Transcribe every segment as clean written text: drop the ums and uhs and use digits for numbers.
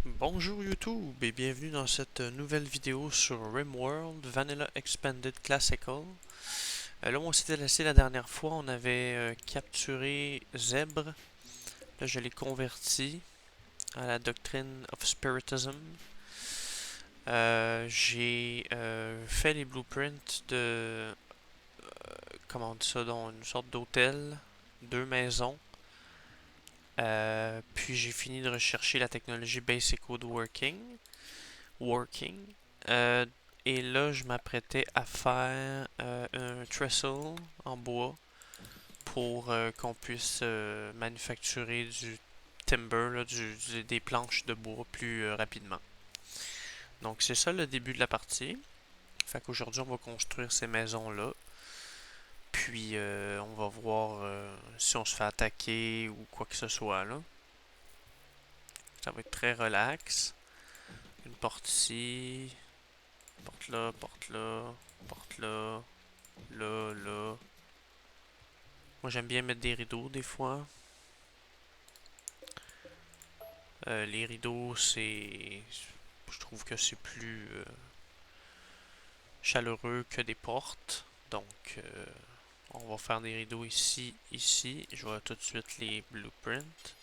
Bonjour YouTube et bienvenue dans cette nouvelle vidéo sur RimWorld Vanilla Expanded Classical. Là où on s'était laissé la dernière fois, on avait capturé Zèbre. Là je l'ai converti à la Doctrine of Spiritism. J'ai fait les blueprints de, comment on dit ça, dans une sorte d'hôtel, deux maisons. Puis j'ai fini de rechercher la technologie Basic Woodworking. Working. Euh, et là, je m'apprêtais à faire un trestle en bois pour qu'on puisse manufacturer du timber, là, des planches de bois plus rapidement. Donc c'est ça le début de la partie. Fait qu'aujourd'hui, on va construire ces maisons-là. Puis on va voir si on se fait attaquer ou quoi que ce soit là. Ça va être très relax. Une porte ici, porte là, porte là, porte là, là, là. Moi j'aime bien mettre des rideaux des fois. Les rideaux c'est... Je trouve que c'est plus chaleureux que des portes. Donc on va faire des rideaux ici, ici. Je vois tout de suite les blueprints.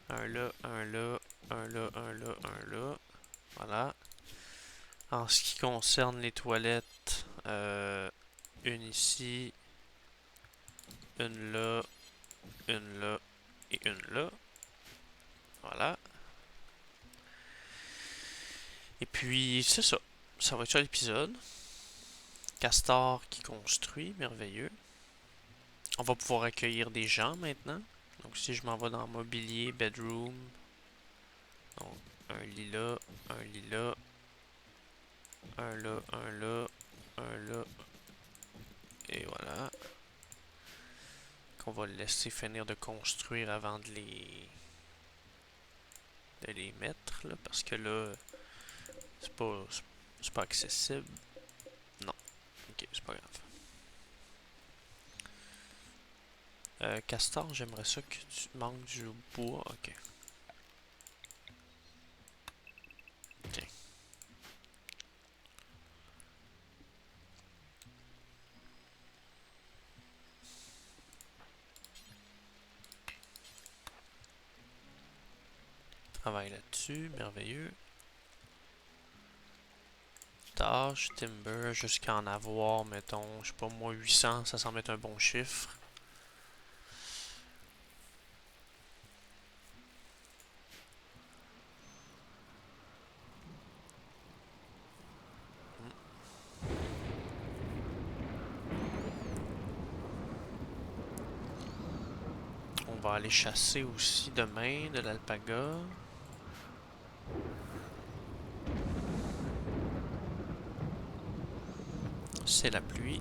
Un là, un là, un là, un là, un là. Voilà. En ce qui concerne les toilettes, une ici, une là, une là et une là. Voilà. Et puis, c'est ça. Ça va être ça l'épisode. Castor qui construit, merveilleux. On va pouvoir accueillir des gens maintenant. Donc, si je m'en vais dans mobilier, bedroom. Donc, un lit là, un lit là, un là, un là, un là. Et voilà. Qu'on va le laisser finir de construire avant de les mettre, là, parce que là, c'est pas, c'est pas accessible. Non. Ok, c'est pas grave. Castor, j'aimerais ça que tu manques du bois. Ok. Tiens. Travaille là-dessus. Merveilleux. Tâche, timber, jusqu'à en avoir, mettons, je sais pas moi, 800, ça semble être un bon chiffre. On va aller chasser aussi demain de l'alpaga. C'est la pluie.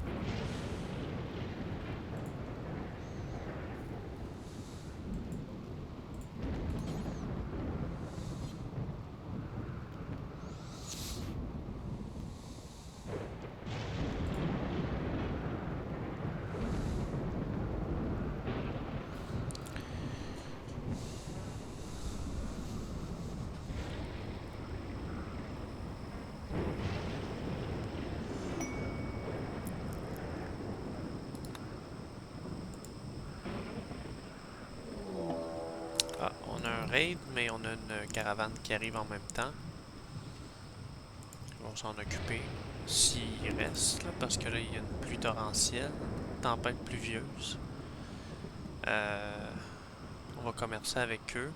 Ah, on a un raid, mais on a une caravane qui arrive en même temps. Ils vont s'en occuper s'il reste, là, parce que là, il y a une pluie torrentielle, tempête pluvieuse. On va commercer avec eux.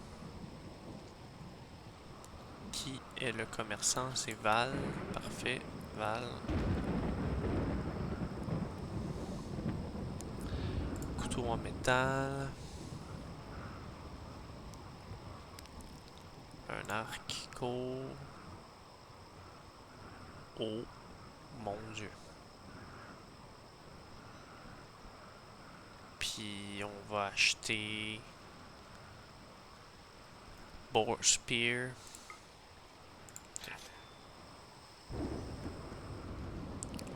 Qui est le commerçant? C'est Val. Parfait. Val. Couteau en métal. Un arc court. Oh mon dieu. Puis on va acheter Boar Spear.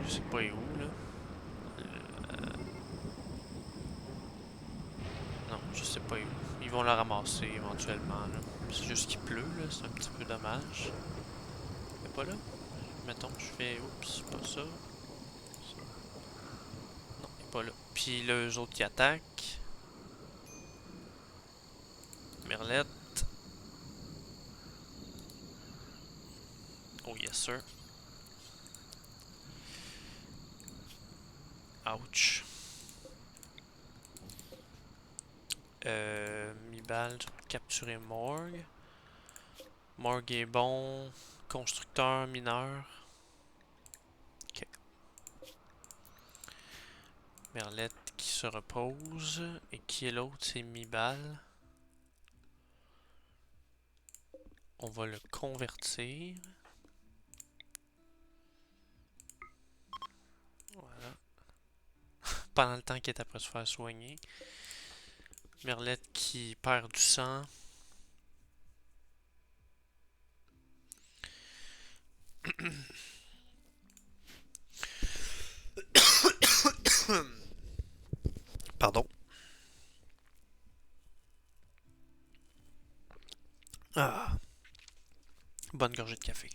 Je sais pas où là. Non, je sais pas où. Ils vont la ramasser éventuellement là. C'est juste qu'il pleut, là, c'est un petit peu dommage. Il est pas là? Mettons, je fais... Oups, pas ça. Non, il est pas là. Puis là, eux autres qui attaquent. Merlette. Oh yes sir. Ouch. Mi-balle, capturer Morgue. Morgue est bon. Constructeur, mineur. Ok. Merlette qui se repose. Et qui est l'autre? C'est mi-balle. On va le convertir. Voilà. Pendant le temps qu'il est après se faire soigner. Merlette qui perd du sang. Pardon. Ah. Bonne gorgée de café.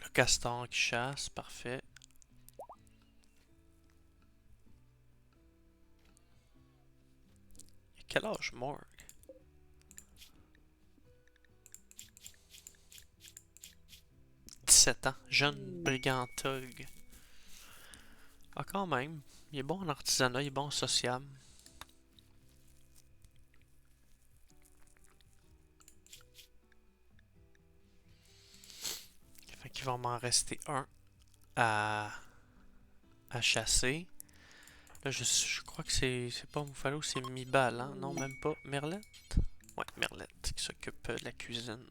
Le castor qui chasse, parfait. Et quel âge Morgue? 17 ans. Jeune brigantog. Ah, quand même. Il est bon en artisanat, il est bon en social. Fait qu'il va m'en rester un à, à chasser. Là, je crois que c'est pas Buffalo, c'est Mi-Balle, hein? Non, même pas. Merlette? Ouais, Merlette qui s'occupe de la cuisine.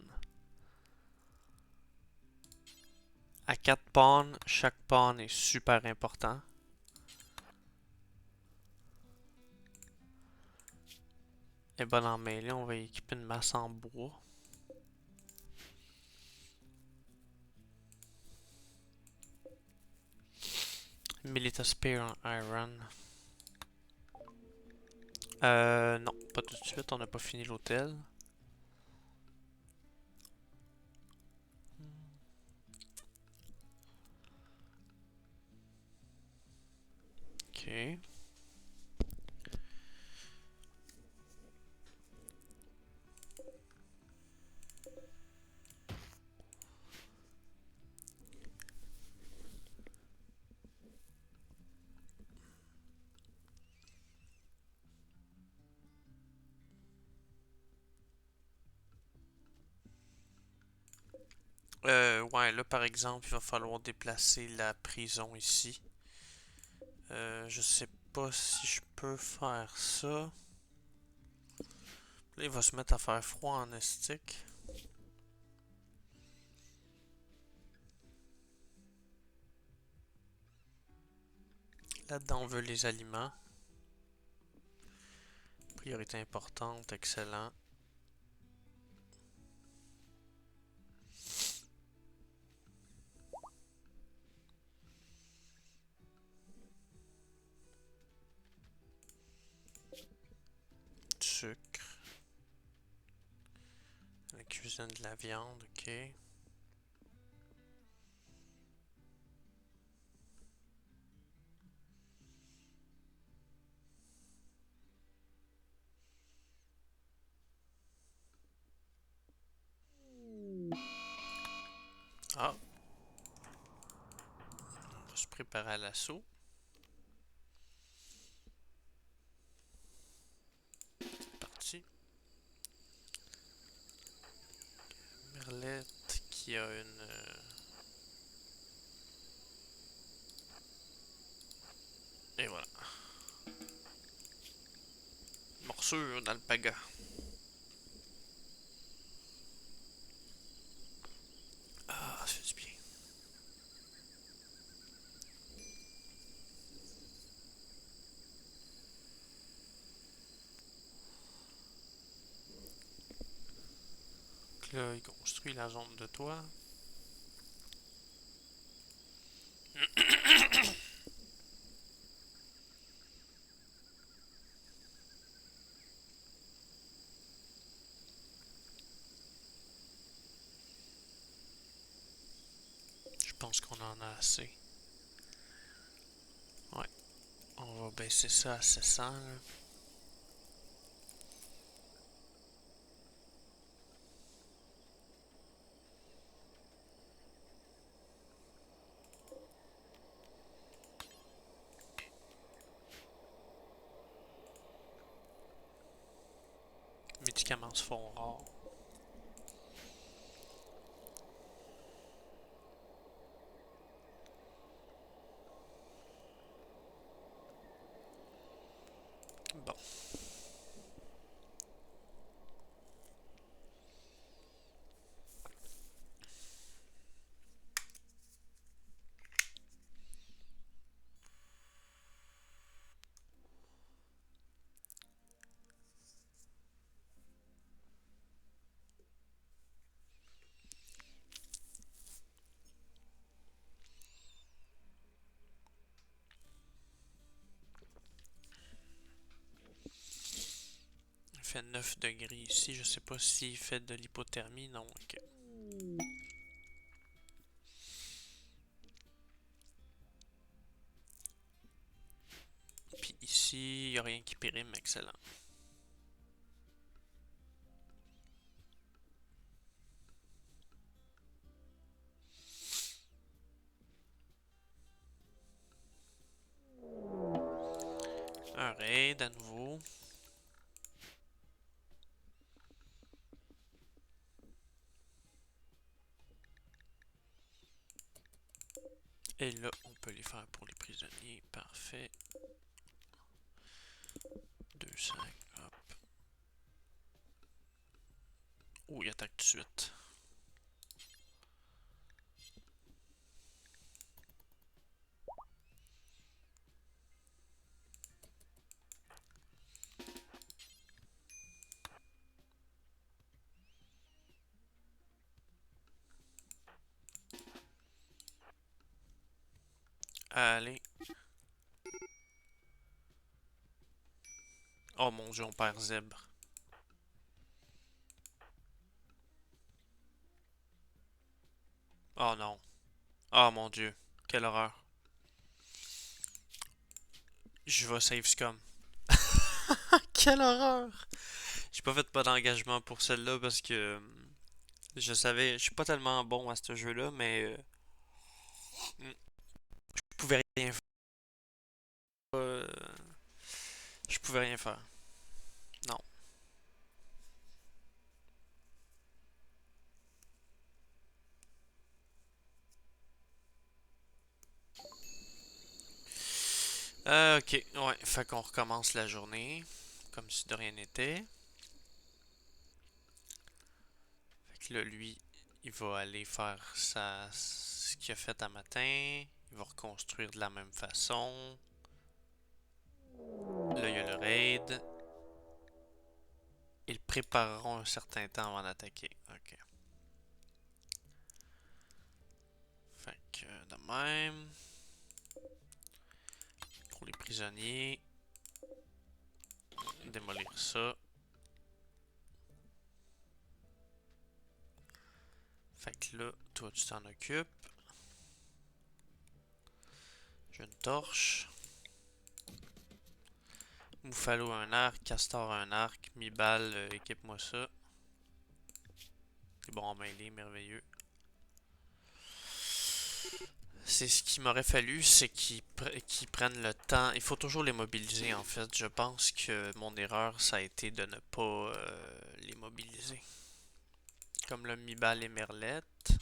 À 4 pawns, chaque pawn est super important. Elle est bonne en mêlée, on va équiper une masse en bois. Milita Spear en iron. Non, pas tout de suite, on n'a pas fini l'hôtel. Ok. Ouais, là par exemple, il va falloir déplacer la prison ici. Je sais pas si je peux faire ça. Là, il va se mettre à faire froid en estique. Là-dedans, on veut les aliments. Priorité importante, excellent. Sucre. La cuisine de la viande, ok. Ah, on va se préparer à l'assaut. Parti. Merlette qui a une... Et voilà. Morsure d'alpaga. Ah, ça fait du bien. Donc là, il construit la zone de toit. pense qu'on en a assez. Ouais, on va baisser ça à 700 là. Les médicaments se font rares. Bon. Il fait 9 degrés ici. Je sais pas s'il fait de l'hypothermie. Non, ok. Puis ici, il n'y a rien qui périme. Excellent. Un raid à nouveau. Et là, on peut les faire pour les prisonniers. Parfait. 2, 5, hop. Oh, il attaque tout de suite. Allez. Oh mon dieu, on perd Zèbre. Oh non. Oh mon dieu. Quelle horreur. Je vais save scum. Quelle horreur. J'ai pas fait pas d'engagement pour celle-là parce que je savais, je suis pas tellement bon à ce jeu-là, mais je pouvais rien faire. Je pouvais rien faire. Non. Ok, ouais, fait qu'on recommence la journée, comme si de rien n'était. Fait que là, lui, il va aller faire ce qu'il a fait un matin. Il va reconstruire de la même façon. Là, il y a le raid. Ils prépareront un certain temps avant d'attaquer. Ok. Fait que de même. Pour les prisonniers. Démolir ça. Fait que là, toi tu t'en occupes. J'ai une torche. Muffalo un arc, Castor un arc, mi-balle, équipe-moi ça. C'est bon en mêlée, merveilleux. C'est ce qu'il m'aurait fallu, c'est qu'ils prennent le temps. Il faut toujours les mobiliser en fait. Je pense que mon erreur, ça a été de ne pas les mobiliser. Comme le mi-balle et Merlette.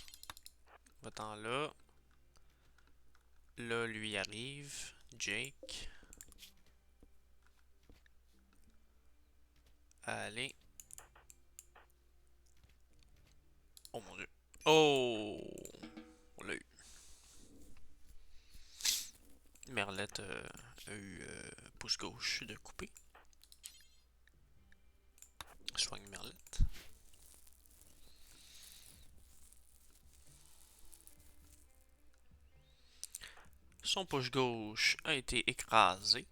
Va-t'en là. Là, lui arrive. Jake. Allez. Oh mon dieu. Oh! On l'a eu. Merlette a eu pouce gauche de couper. Soigne Merlette. Son pouce gauche a été écrasé.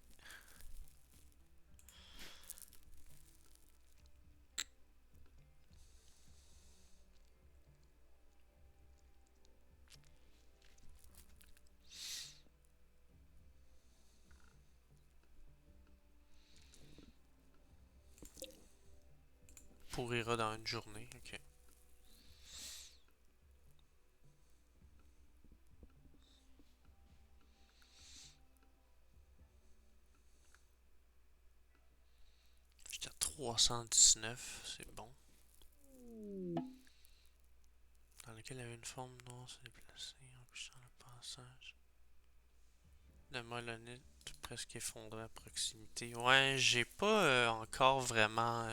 pourrira dans une journée. Ok. J'étais à 319, c'est bon. Dans lequel il y avait une forme noire se déplacer, empêchant le passage. Le molonite presque effondré à proximité. Ouais, j'ai pas encore vraiment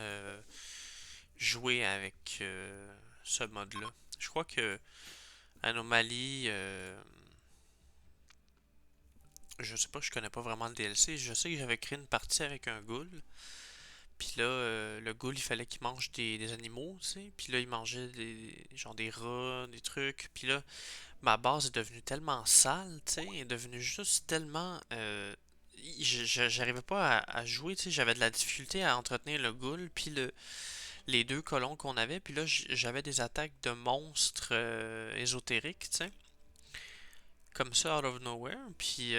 joué avec ce mode-là. Je crois que Anomalie, je sais pas, je connais pas vraiment le DLC. Je sais que j'avais créé une partie avec un ghoul. Puis là, le ghoul, il fallait qu'il mange des animaux, tu sais. Puis là, il mangeait genre des rats, des trucs. Puis là, ma base est devenue tellement sale, tu sais. Elle est devenue juste tellement... j'arrivais pas à jouer, tu sais. J'avais de la difficulté à entretenir le ghoul. Puis les deux colons qu'on avait. Puis là, j'avais des attaques de monstres ésotériques, tu sais. Comme ça, out of nowhere. Puis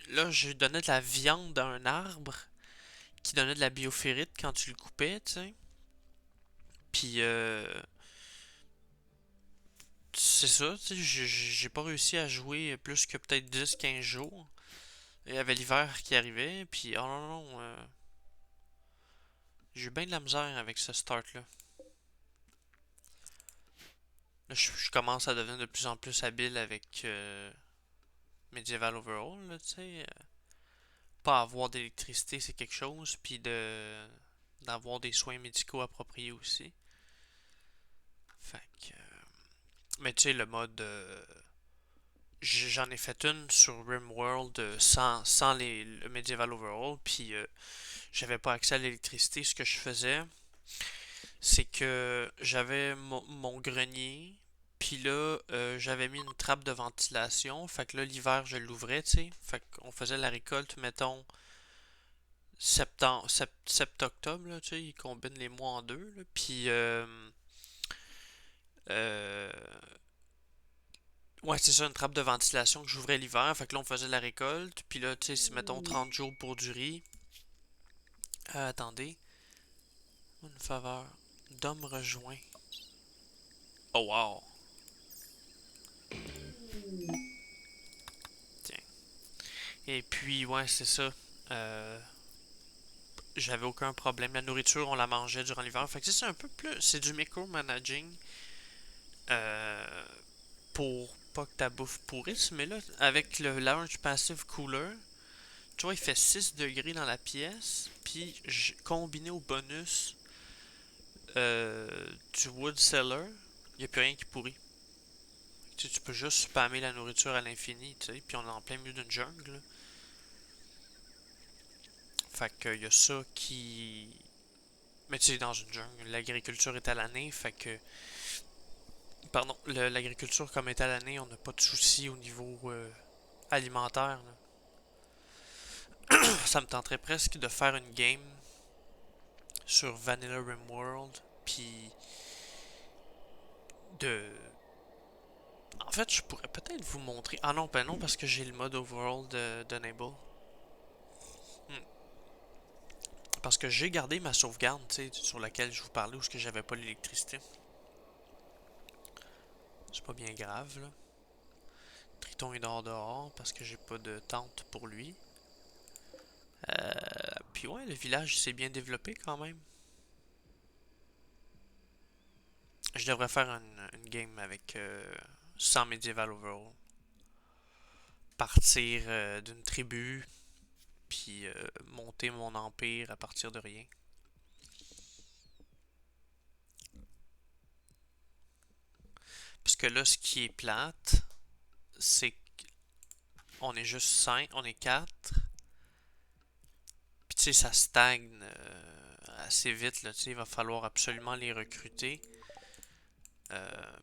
là, je donnais de la viande à un arbre qui donnait de la bioférite quand tu le coupais, tu sais. Puis c'est ça, tu sais, j'ai pas réussi à jouer plus que peut-être 10-15 jours. Il y avait l'hiver qui arrivait, puis oh non, non, j'ai eu bien de la misère avec ce start-là. Là, je commence à devenir de plus en plus habile avec Medieval Overall, là, tu sais. Pas avoir d'électricité, c'est quelque chose, puis d'avoir des soins médicaux appropriés aussi. Fait que... mais tu sais, le mode... j'en ai fait une sur RimWorld sans le Medieval Overall, puis j'avais pas accès à l'électricité. Ce que je faisais, c'est que j'avais mon grenier, puis là, j'avais mis une trappe de ventilation. Fait que là, l'hiver, je l'ouvrais, tu sais. Fait qu'on faisait la récolte, mettons, sept-octobre, là, tu sais. Ils combinent les mois en deux, là. Puis, euh, ouais, c'est ça, une trappe de ventilation que j'ouvrais l'hiver. Fait que là, on faisait la récolte. Puis là, tu sais, si mettons 30 jours pour du riz. Attendez. Une faveur. D'homme rejoint. Oh wow. Tiens. Et puis, ouais, c'est ça. Euh, J'avais aucun problème. La nourriture, on la mangeait durant l'hiver. Fait que c'est un peu plus. C'est du micromanaging. Euh, pour pas que ta bouffe pourrisse. Mais là, avec le Lounge Passive Cooler, tu vois, il fait 6 degrés dans la pièce. Puis, combiné au bonus du Wood Cellar, il n'y a plus rien qui pourrit. Tu peux juste spammer la nourriture à l'infini, tu sais, puis on est en plein milieu d'une jungle. Fait que y a ça qui... Mais tu sais, dans une jungle, l'agriculture est à l'année, fait que... Pardon, l'agriculture comme est à l'année, on n'a pas de soucis au niveau alimentaire. Ça me tenterait presque de faire une game sur Vanilla Rimworld, puis de... En fait, je pourrais peut-être vous montrer... Ah non, ben non, parce que j'ai le mode overall d'Enable. Hmm. Parce que j'ai gardé ma sauvegarde, tu sais, sur laquelle je vous parlais, où ce que j'avais pas l'électricité. C'est pas bien grave, là. Triton est dehors parce que j'ai pas de tente pour lui. Euh, Puis ouais, le village s'est bien développé quand même. Je devrais faire une game avec 100 Medieval Overall. Partir d'une tribu, puis monter mon empire à partir de rien. Parce que là, ce qui est plate, c'est qu'on est juste 5, on est 4. Puis tu sais, ça stagne assez vite, là, tu sais, il va falloir absolument les recruter.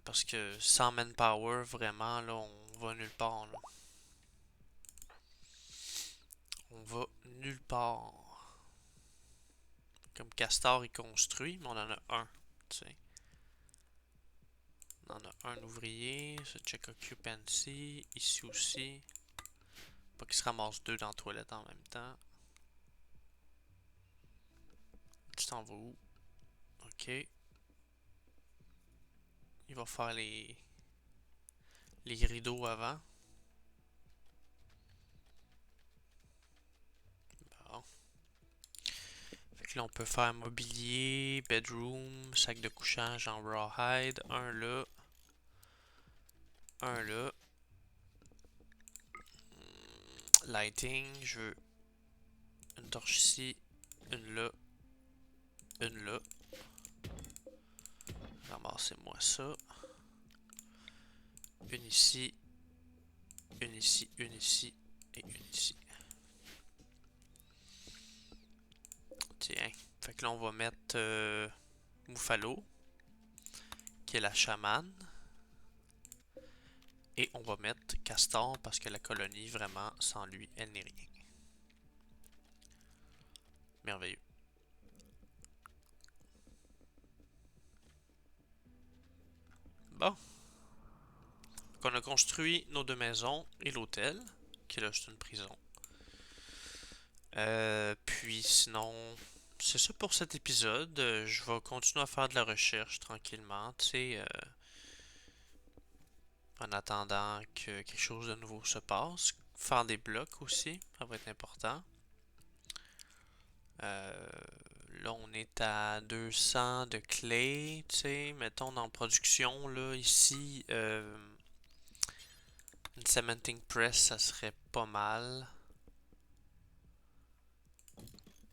Parce que sans manpower, vraiment, là, on va nulle part, là. On va nulle part. Comme Castor est construit, mais on en a un, tu sais. On en a un ouvrier, ça check occupancy, ici aussi. Pas qu'il se ramasse deux dans la toilette en même temps. Tu t'en vas où? Ok. Il va faire les rideaux avant. Bon. Fait que là, on peut faire mobilier, bedroom, sac de couchage en rawhide. Un là. Un là. Lighting, je veux une torche ici, une là, une là. Ramassez-moi ça. Une ici, une ici, une ici et une ici. Tiens. Fait que là, on va mettre Buffalo, qui est la chamane. Et on va mettre Castor parce que la colonie, vraiment, sans lui, elle n'est rien. Merveilleux. Bon. On a construit nos deux maisons et l'hôtel, qui là, c'est une prison. Puis sinon, c'est ça pour cet épisode. Je vais continuer à faire de la recherche tranquillement, tu sais, en attendant que quelque chose de nouveau se passe. Faire des blocs aussi, ça va être important. Euh, Là, on est à 200 de clé, tu sais, mettons dans production, là, ici, une cementing press, ça serait pas mal.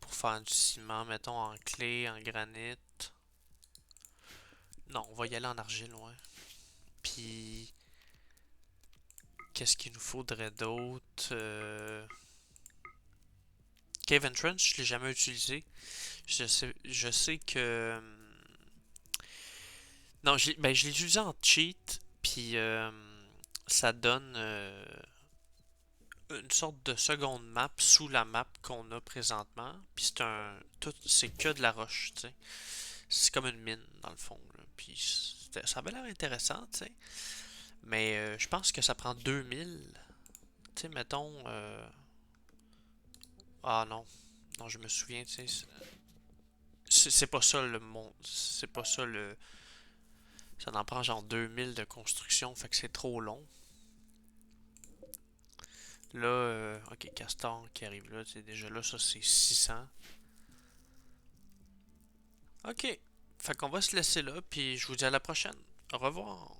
Pour faire du ciment, mettons en clé, en granit. Non, on va y aller en argile, ouais. Puis, qu'est-ce qu'il nous faudrait d'autre? Cave Entrance, je l'ai jamais utilisé. Je sais que... Non, ben, je l'ai utilisé en cheat, puis ça donne une sorte de seconde map sous la map qu'on a présentement. Puis c'est que de la roche, tu sais. C'est comme une mine, dans le fond, là. Puis ça avait l'air intéressant, tu sais. Mais je pense que ça prend 2000. Tu sais, mettons... Ah non. Non, je me souviens, tu sais. C'est pas ça le monde. C'est pas ça le... Ça en prend genre 2000 de construction, fait que c'est trop long. Là, ok, Castor qui arrive là, tu sais, déjà là, ça c'est 600. Ok, fait qu'on va se laisser là, puis je vous dis à la prochaine. Au revoir.